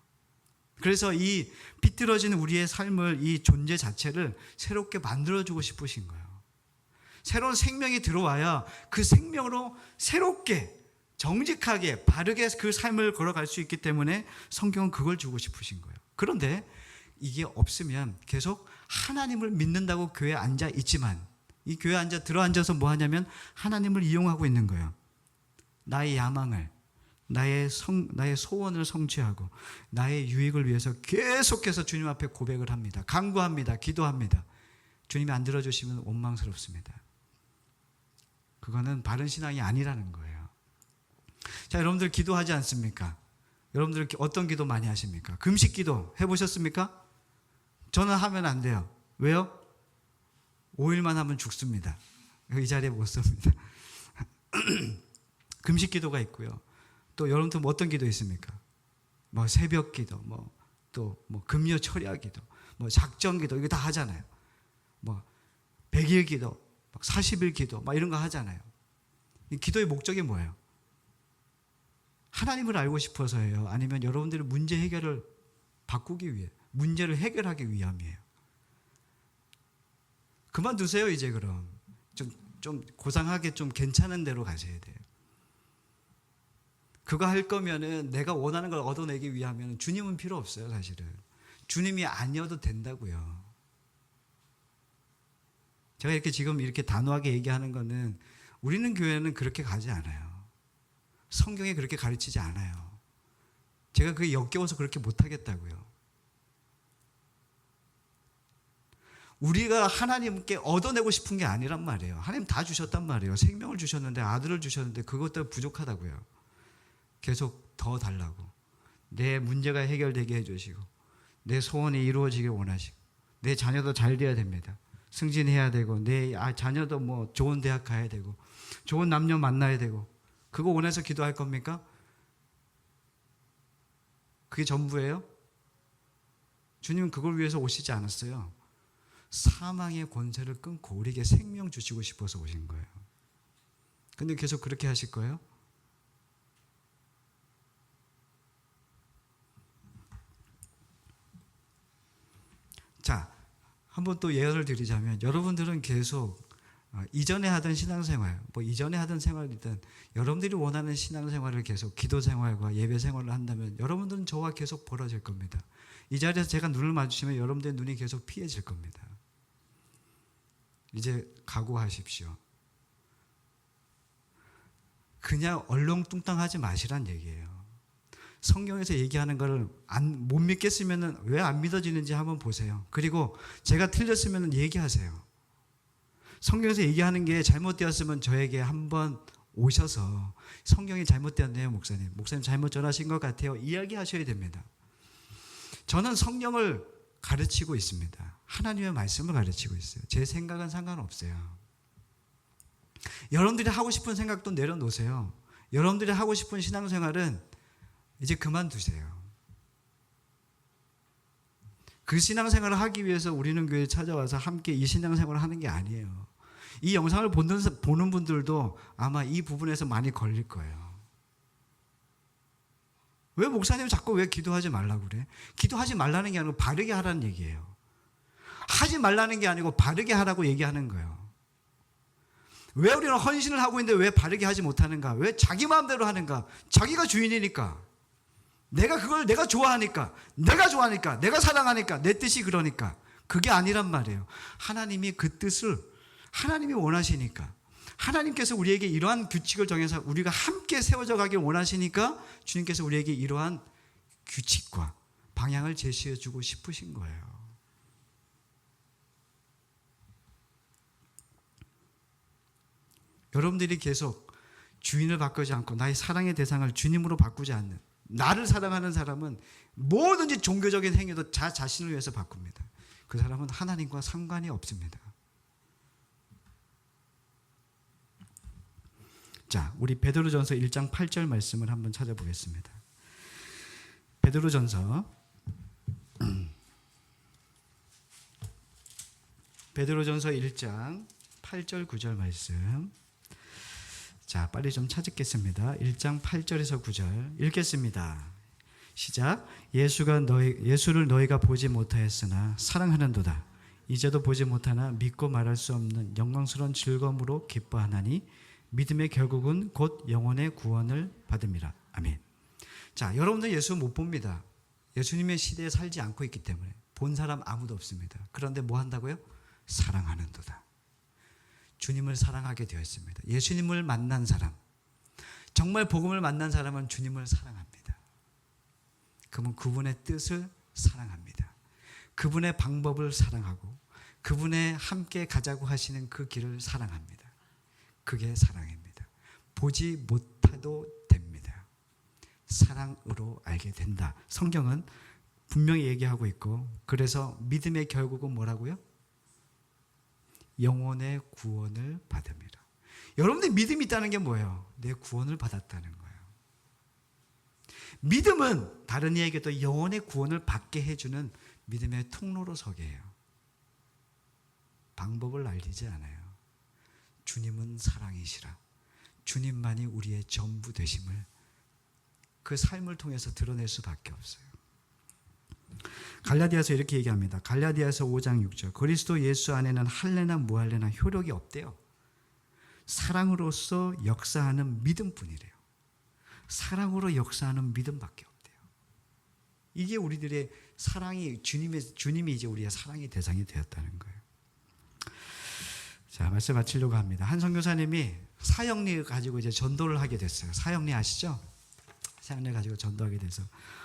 그래서 이 비틀어진 우리의 삶을, 이 존재 자체를 새롭게 만들어주고 싶으신 거예요. 새로운 생명이 들어와야 그 생명으로 새롭게 정직하게 바르게 그 삶을 걸어갈 수 있기 때문에 성경은 그걸 주고 싶으신 거예요. 그런데 이게 없으면 계속 하나님을 믿는다고 교회에 앉아 있지만 이 교회에 들어앉아서 뭐 하냐면 하나님을 이용하고 있는 거예요. 나의 야망을, 나의 소원을 성취하고 나의 유익을 위해서 계속해서 주님 앞에 고백을 합니다. 간구합니다. 기도합니다. 주님이 안 들어주시면 원망스럽습니다. 그거는 바른 신앙이 아니라는 거예요. 자, 여러분들 기도하지 않습니까? 여러분들 어떤 기도 많이 하십니까? 금식 기도 해보셨습니까? 저는 하면 안 돼요. 왜요? 5일만 하면 죽습니다. 이 자리에 못 섭니다. 금식 기도가 있고요. 또 여러분들 뭐 어떤 기도 있습니까? 뭐 새벽 기도, 또 금요 철야 기도, 작정 기도, 이거 다 하잖아요. 100일 기도, 40일 기도, 이런 거 하잖아요. 이 기도의 목적이 뭐예요? 하나님을 알고 싶어서예요? 아니면 여러분들의 문제 해결을 바꾸기 위해, 문제를 해결하기 위함이에요? 그만두세요, 이제 그럼. 좀 고상하게 좀 괜찮은 데로 가셔야 돼요. 그거 할 거면은 내가 원하는 걸 얻어내기 위하면 주님은 필요 없어요, 사실은. 주님이 아니어도 된다고요. 제가 지금 이렇게 단호하게 얘기하는 거는 우리는 교회는 그렇게 가지 않아요. 성경에 그렇게 가르치지 않아요. 제가 그게 역겨워서 그렇게 못하겠다고요. 우리가 하나님께 얻어내고 싶은 게 아니란 말이에요. 하나님 다 주셨단 말이에요. 생명을 주셨는데, 아들을 주셨는데 그것도 부족하다고요. 계속 더 달라고. 내 문제가 해결되게 해주시고 내 소원이 이루어지길 원하시고 내 자녀도 잘 돼야 됩니다. 승진해야 되고 내 자녀도 좋은 대학 가야 되고 좋은 남녀 만나야 되고 그거 원해서 기도할 겁니까? 그게 전부예요? 주님은 그걸 위해서 오시지 않았어요. 사망의 권세를 끊고 우리에게 생명 주시고 싶어서 오신 거예요. 근데 계속 그렇게 하실 거예요? 자, 한번 또 예언을 드리자면 여러분들은 계속 이전에 하던 신앙생활, 뭐 이전에 하던 생활이든 여러분들이 원하는 신앙생활을 계속 기도 생활과 예배 생활을 한다면 여러분들은 저와 계속 벌어질 겁니다. 이 자리에서 제가 눈을 마주치면 여러분들의 눈이 계속 피해질 겁니다. 이제 각오하십시오. 그냥 얼렁뚱땅하지 마시란 얘기예요. 성경에서 얘기하는 거를 못 믿겠으면 왜 안 믿어지는지 한번 보세요. 그리고 제가 틀렸으면 얘기하세요. 성경에서 얘기하는 게 잘못되었으면 저에게 한번 오셔서 성경이 잘못되었네요, 목사님. 목사님 잘못 전하신 것 같아요. 이야기하셔야 됩니다. 저는 성경을 가르치고 있습니다. 하나님의 말씀을 가르치고 있어요. 제 생각은 상관없어요. 여러분들이 하고 싶은 생각도 내려놓으세요. 여러분들이 하고 싶은 신앙생활은 이제 그만두세요. 그 신앙생활을 하기 위해서 우리는 교회에 찾아와서 함께 이 신앙생활을 하는 게 아니에요. 이 영상을 보는 분들도 아마 이 부분에서 많이 걸릴 거예요. 왜 목사님 자꾸 왜 기도하지 말라고 그래? 기도하지 말라는 게 아니고 바르게 하라는 얘기예요. 하지 말라는 게 아니고 바르게 하라고 얘기하는 거예요. 왜 우리는 헌신을 하고 있는데 왜 바르게 하지 못하는가? 왜 자기 마음대로 하는가? 자기가 주인이니까. 내가 좋아하니까, 내가 사랑하니까, 내 뜻이 그러니까. 그게 아니란 말이에요. 하나님이 그 뜻을 하나님이 원하시니까, 하나님께서 우리에게 이러한 규칙을 정해서 우리가 함께 세워져 가길 원하시니까 주님께서 우리에게 이러한 규칙과 방향을 제시해 주고 싶으신 거예요. 여러분들이 계속 주인을 바꾸지 않고 나의 사랑의 대상을 주님으로 바꾸지 않는, 나를 사랑하는 사람은 뭐든지 종교적인 행위도 자신을 위해서 바꿉니다. 그 사람은 하나님과 상관이 없습니다. 자, 우리 베드로전서 1장 8절 말씀을 한번 찾아보겠습니다. 베드로전서 1장 8절 9절 말씀. 자, 빨리 좀 찾겠습니다. 1장 8절에서 9절 읽겠습니다. 시작. 예수를 너희가 보지 못하였으나 사랑하는도다. 이제도 보지 못하나 믿고 말할 수 없는 영광스러운 즐거움으로 기뻐하나니 믿음의 결국은 곧 영혼의 구원을 받음이라. 아멘. 자, 여러분들 예수 못 봅니다. 예수님의 시대에 살지 않고 있기 때문에 본 사람 아무도 없습니다. 그런데 뭐 한다고요? 사랑하는도다. 주님을 사랑하게 되었습니다. 예수님을 만난 사람, 정말 복음을 만난 사람은 주님을 사랑합니다. 그러면 그분의 뜻을 사랑합니다. 그분의 방법을 사랑하고 그분의 함께 가자고 하시는 그 길을 사랑합니다. 그게 사랑입니다. 보지 못해도 됩니다. 사랑으로 알게 된다. 성경은 분명히 얘기하고 있고, 그래서 믿음의 결국은 뭐라고요? 영혼의 구원을 받음이라. 여러분들 믿음이 있다는 게 뭐예요? 내 구원을 받았다는 거예요. 믿음은 다른 이에게도 영혼의 구원을 받게 해주는 믿음의 통로로 서게 해요. 방법을 알리지 않아요. 주님은 사랑이시라. 주님만이 우리의 전부 되심을 그 삶을 통해서 드러낼 수밖에 없어요. 갈라디아서 이렇게 얘기합니다. 갈라디아서 5장 6절. 그리스도 예수 안에는 할례나 무할례나 효력이 없대요. 사랑으로서 역사하는 믿음뿐이래요. 사랑으로 역사하는 믿음밖에 없대요. 이게 우리들의 사랑이 주님이 이제 우리의 사랑의 대상이 되었다는 거예요. 자, 말씀 마치려고 합니다. 한 선교사님이 사형리 가지고 이제 전도를 하게 됐어요. 사형리 아시죠? 사형리 가지고 전도하게 돼서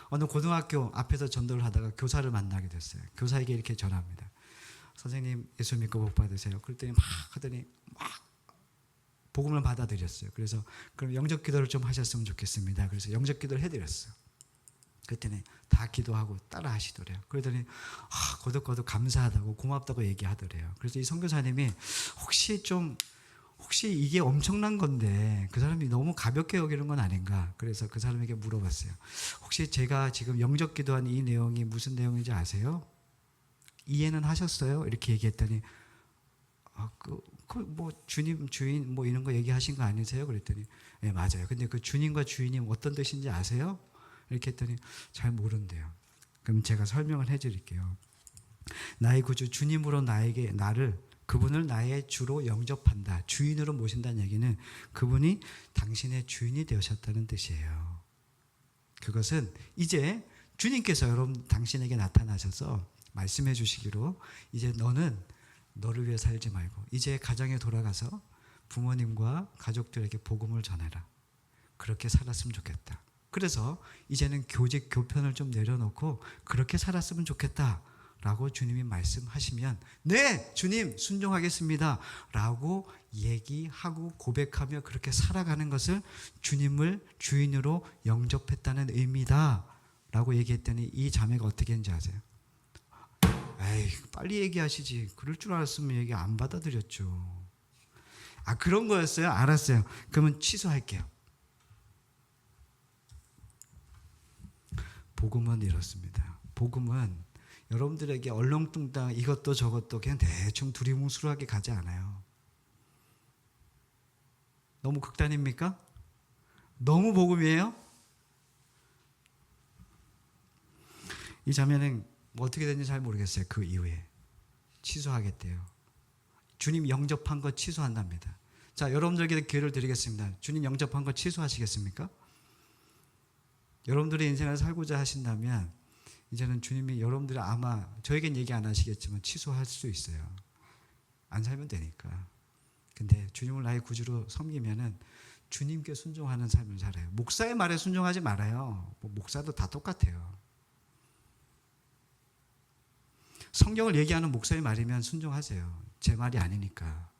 어느 고등학교 앞에서 전도를 하다가 교사를 만나게 됐어요. 교사에게 이렇게 전합니다. 선생님 예수 믿고 복 받으세요. 그랬더니 막 하더니 막 복음을 받아들였어요. 그래서 그럼 영접 기도를 좀 하셨으면 좋겠습니다. 그래서 영접 기도를 해드렸어요. 그랬더니 다 기도하고 따라 하시더래요. 그러더니 거듭거듭 감사하다고 고맙다고 얘기하더래요. 그래서 이 선교사님이 혹시 이게 엄청난 건데 그 사람이 너무 가볍게 여기는 건 아닌가. 그래서 그 사람에게 물어봤어요. 혹시 제가 지금 영접 기도한 이 내용이 무슨 내용인지 아세요? 이해는 하셨어요? 이렇게 얘기했더니 뭐 주님 주인 뭐 이런 거 얘기하신 거 아니세요? 그랬더니 네, 맞아요. 근데 그 주님과 주인이 어떤 뜻인지 아세요? 이렇게 했더니 잘 모른대요. 그럼 제가 설명을 해드릴게요. 나의 구주 주님으로 나를 그분을 나의 주로 영접한다. 주인으로 모신다는 얘기는 그분이 당신의 주인이 되셨다는 뜻이에요. 그것은 이제 주님께서 여러분 당신에게 나타나셔서 말씀해 주시기로 이제 너는 너를 위해 살지 말고 이제 가정에 돌아가서 부모님과 가족들에게 복음을 전해라. 그렇게 살았으면 좋겠다. 그래서 이제는 교직 교편을 좀 내려놓고 그렇게 살았으면 좋겠다 라고 주님이 말씀하시면 네 주님 순종하겠습니다 라고 얘기하고 고백하며 그렇게 살아가는 것을 주님을 주인으로 영접했다는 의미다 라고 얘기했더니 이 자매가 어떻게 했는지 아세요? 에이 빨리 얘기하시지. 그럴 줄 알았으면 얘기 안 받아들였죠. 아 그런 거였어요? 알았어요. 그러면 취소할게요. 복음은 이렇습니다. 복음은 여러분들에게 얼렁뚱땅 이것도 저것도 그냥 대충 두리뭉술하게 가지 않아요. 너무 극단입니까? 너무 복음이에요? 이 자매는 뭐 어떻게 됐는지 잘 모르겠어요. 그 이후에 취소하겠대요. 주님 영접한 거 취소한답니다. 자, 여러분들에게 기회를 드리겠습니다. 주님 영접한 거 취소하시겠습니까? 여러분들의 인생을 살고자 하신다면 이제는 주님이 여러분들이 아마 저에겐 얘기 안 하시겠지만 취소할 수 있어요. 안 살면 되니까. 근데 주님을 나의 구주로 섬기면은 주님께 순종하는 삶을 살아요. 목사의 말에 순종하지 말아요. 뭐 목사도 다 똑같아요. 성경을 얘기하는 목사의 말이면 순종하세요. 제 말이 아니니까.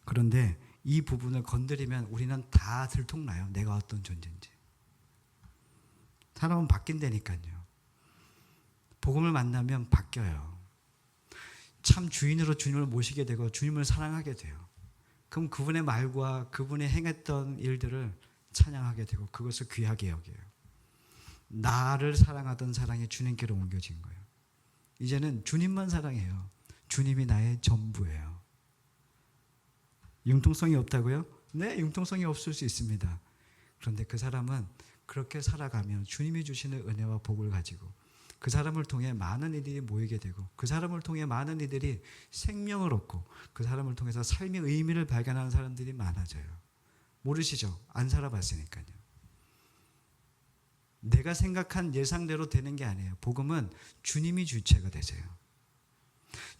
그런데 이 부분을 건드리면 우리는 다 들통나요. 내가 어떤 존재인지. 사람은 바뀐다니까요. 복음을 만나면 바뀌어요. 참 주인으로 주님을 모시게 되고 주님을 사랑하게 돼요. 그럼 그분의 말과 그분이 행했던 일들을 찬양하게 되고 그것을 귀하게 여겨요. 나를 사랑하던 사랑이 주님께로 옮겨진 거예요. 이제는 주님만 사랑해요. 주님이 나의 전부예요. 융통성이 없다고요? 네, 융통성이 없을 수 있습니다. 그런데 그 사람은 그렇게 살아가면 주님이 주시는 은혜와 복을 가지고 그 사람을 통해 많은 이들이 모이게 되고 그 사람을 통해 많은 이들이 생명을 얻고 그 사람을 통해서 삶의 의미를 발견하는 사람들이 많아져요. 모르시죠? 안 살아봤으니까요. 내가 생각한 예상대로 되는 게 아니에요. 복음은 주님이 주체가 되세요.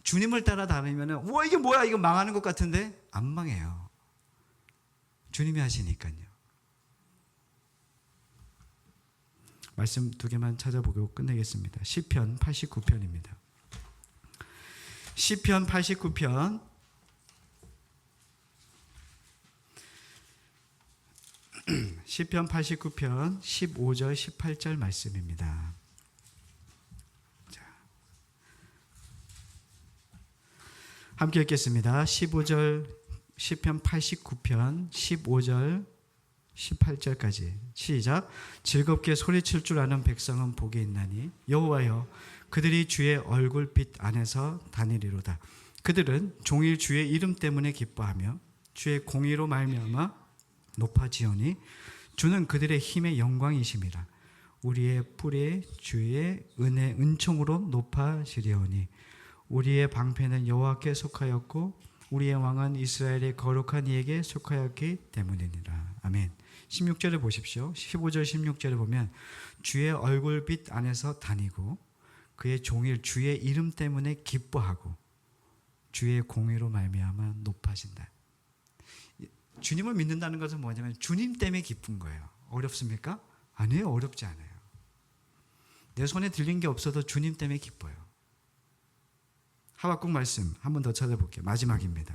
주님을 따라 다니면 이게 뭐야 이거 망하는 것 같은데 안 망해요. 주님이 하시니까요. 말씀 두 개만 찾아보고 끝내겠습니다. 시편 89편입니다. 시편 89편 15절 18절 말씀입니다. 자, 함께 읽겠습니다. 15절 시편 89편 15절 18절까지 시작. 즐겁게 소리칠 줄 아는 백성은 복이 있나니 여호와여 그들이 주의 얼굴빛 안에서 다니리로다. 그들은 종일 주의 이름 때문에 기뻐하며 주의 공의로 말미암아 높아지오니 주는 그들의 힘의 영광이심이라. 우리의 뿔이 주의 은혜 은총으로 높아지려오니 우리의 방패는 여호와께 속하였고 우리의 왕은 이스라엘의 거룩한 이에게 속하였기 때문이니라. 아멘. 16절을 보십시오. 15절 16절을 보면 주의 얼굴빛 안에서 다니고 그의 종일 주의 이름 때문에 기뻐하고 주의 공의로 말미암아 높아진다. 주님을 믿는다는 것은 뭐냐면 주님 때문에 기쁜 거예요. 어렵습니까? 아니에요. 어렵지 않아요. 내 손에 들린 게 없어도 주님 때문에 기뻐요. 하박국 말씀 한 번 더 찾아볼게요. 마지막입니다.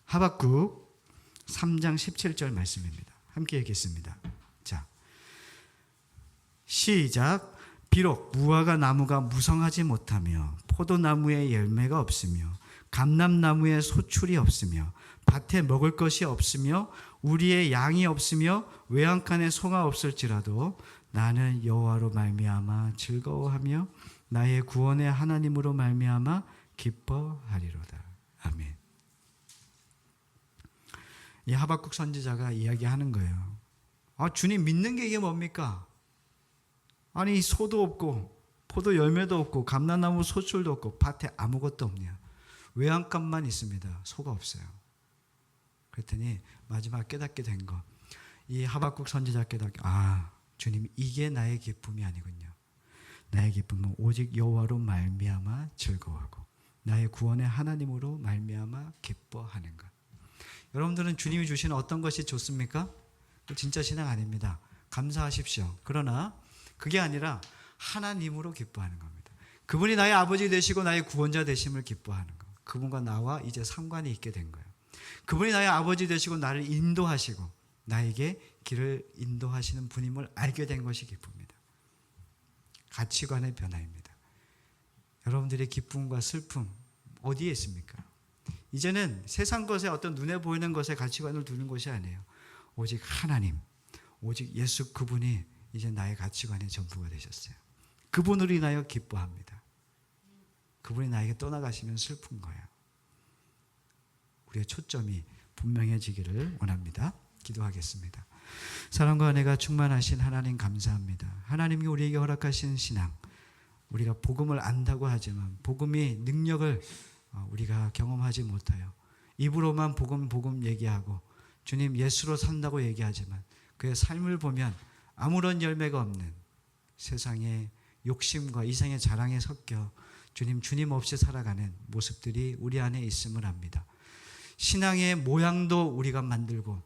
하박국 3장 17절 말씀입니다. 함께 읽겠습니다. 자, 시작. 비록 무화과 나무가 무성하지 못하며 포도나무에 열매가 없으며 감람나무에 소출이 없으며 밭에 먹을 것이 없으며 우리의 양이 없으며 외양간에 소가 없을지라도 나는 여호와로 말미암아 즐거워하며 나의 구원의 하나님으로 말미암아 기뻐하리로다. 아멘. 이 하박국 선지자가 이야기하는 거예요. 주님 믿는 게 이게 뭡니까? 아니 소도 없고 포도 열매도 없고 감람나무 소출도 없고 밭에 아무것도 없냐. 외양간만 있습니다. 소가 없어요. 그랬더니 마지막 깨닫게 된 거. 이 하박국 선지자 깨닫게, 주님 이게 나의 기쁨이 아니군요. 나의 기쁨은 오직 여호와로 말미암아 즐거워하고 나의 구원의 하나님으로 말미암아 기뻐하는 것. 여러분들은 주님이 주시는 어떤 것이 좋습니까? 진짜 신앙 아닙니다. 감사하십시오. 그러나 그게 아니라 하나님으로 기뻐하는 겁니다. 그분이 나의 아버지 되시고 나의 구원자 되심을 기뻐하는 것. 그분과 나와 이제 상관이 있게 된 거예요. 그분이 나의 아버지 되시고 나를 인도하시고 나에게 길을 인도하시는 분임을 알게 된 것이 기쁨입니다. 가치관의 변화입니다. 여러분들의 기쁨과 슬픔 어디에 있습니까? 이제는 세상 것에 어떤 눈에 보이는 것에 가치관을 두는 것이 아니에요. 오직 하나님, 오직 예수 그분이 이제 나의 가치관의 전부가 되셨어요. 그분으로 인하여 기뻐합니다. 그분이 나에게 떠나가시면 슬픈 거예요. 우리의 초점이 분명해지기를 원합니다. 기도하겠습니다. 사랑과 은혜가 충만하신 하나님 감사합니다. 하나님이 우리에게 허락하신 신앙, 우리가 복음을 안다고 하지만 복음의 능력을 우리가 경험하지 못해요. 입으로만 복음 얘기하고 주님 예수로 산다고 얘기하지만 그의 삶을 보면 아무런 열매가 없는 세상의 욕심과 이생의 자랑에 섞여 주님 없이 살아가는 모습들이 우리 안에 있음을 압니다. 신앙의 모양도 우리가 만들고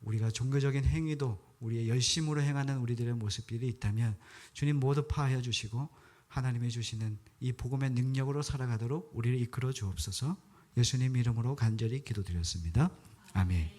우리가 종교적인 행위도 우리의 열심으로 행하는 우리들의 모습들이 있다면 주님 모두 파하여 주시고 하나님이 주시는 이 복음의 능력으로 살아가도록 우리를 이끌어 주옵소서. 예수님 이름으로 간절히 기도드렸습니다. 아멘.